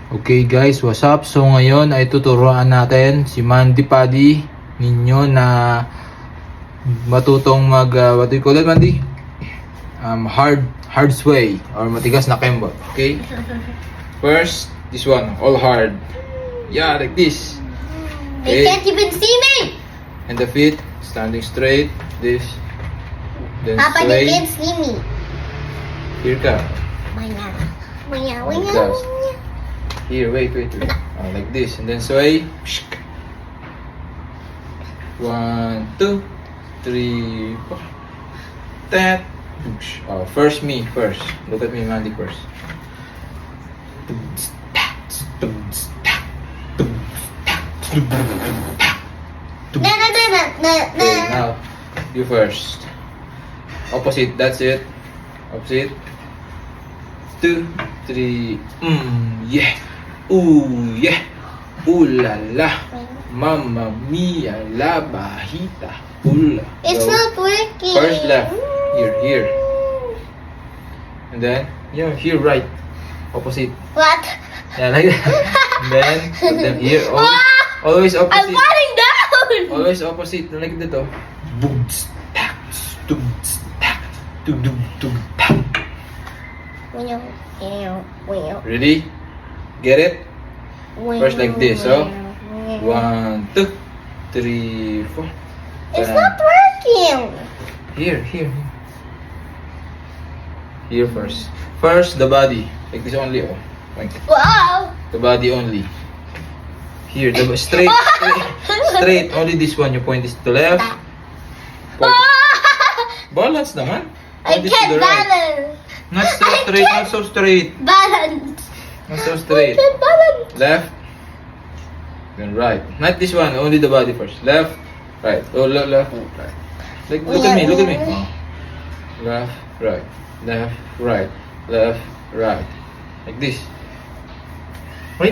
Okay guys, what's up? So ngayon ay tuturuan natin si Mandy Paddy ninyo na matutong mag what do you call it, Mandy? Hard sway or matigas na kembot. Okay? First, this one, all hard. Yeah, like this. They can't even see me! And the feet standing straight. This. Then Papa, sway. they can't see me. Here ka. Wanya, wanya, Like wanya, that. wanya. Here, wait. Like this, and then sway. 1, 2, 3, 4. That. First me first. Look at me, Mandy first. Na, na, na, na, na, na. Okay, now you first. Opposite. That's it. Opposite. 2, 3. Yeah. Ooh, yeah. Ooh la la. Mamma mia, la bajita. Ooh la. It's Go. not working. First left. Here. And then, yeah, here right. Opposite. What? Yeah, like that. And then here. Always I'm opposite. falling down! Always opposite. Like that, oh. Boom, tak, tum, tak, tum, tak. Wanya, wanya, wanya, Ready? Get it? wanya, First like this, oh. wanya. 1, 2, 3, 4. It's not working! Here. Here first. First, the body. Like this only, oh. Like Wow! the body only. Here, the straight. Only this one. You point this to left. Point. Balance naman. I Point this to can't the right. balance! Not so straight, not so straight. Balance! Not so I straight. can't balance! Left. Then right. Not this one, only the body first. Left, right. Oh, left, right. Like, look at me. Oh. Left, right. Left, right. Left, right. Like this. Wait.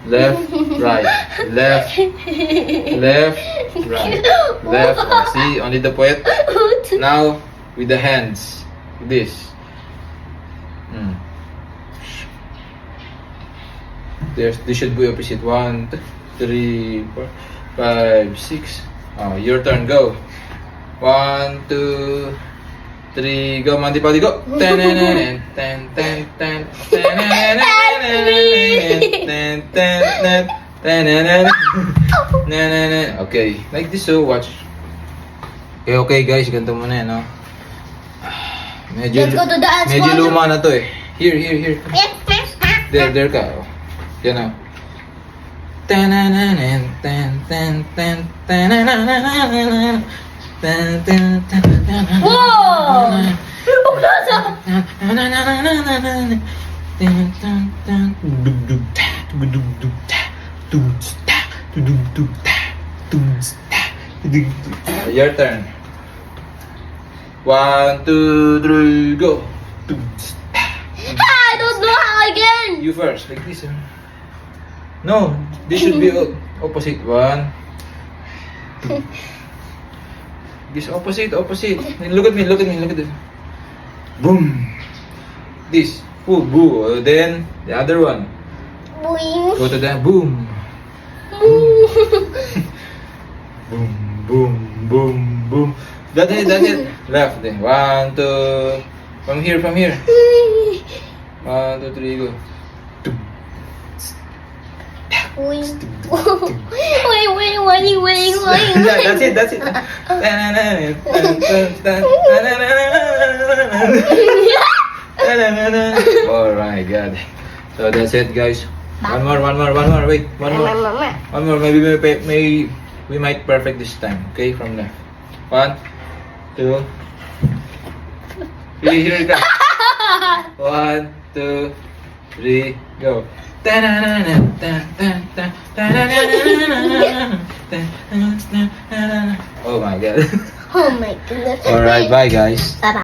Left, right. Left, right. Left. Oh, see, only the poet. Now, with the hands. This. This should be opposite. 1, 2, 3, 4, 5, 6. Your turn. Go. 1, 2, 3. Go, Mandy Paddy, go. Okay, like this. So watch. Okay guys, ganito muna yan, no? Let's go to the dance medyo floor. luma na to eh. Here. There ka. Oh. Yan, oh. Whoa! Your turn. 1, 2, 3, go. I don't know how again! You first, like this. No, this should be opposite. 1. This opposite. Look at me. Look at this. Boom. This. Boo. Then the other one. Boing. Go to the boom. Boom. That's it. Left then. 1, 2. From here. 1, 2, 3, go. Boing. Wait. Yeah, that's it. Oh my god. So that's it, guys. One more. Wait, one more. Maybe we might perfect this time. Okay, from left. 1, 2, 3. Here go. 1, 2, 3, go. Oh my god. Oh my goodness. Alright, bye guys. Bye-bye.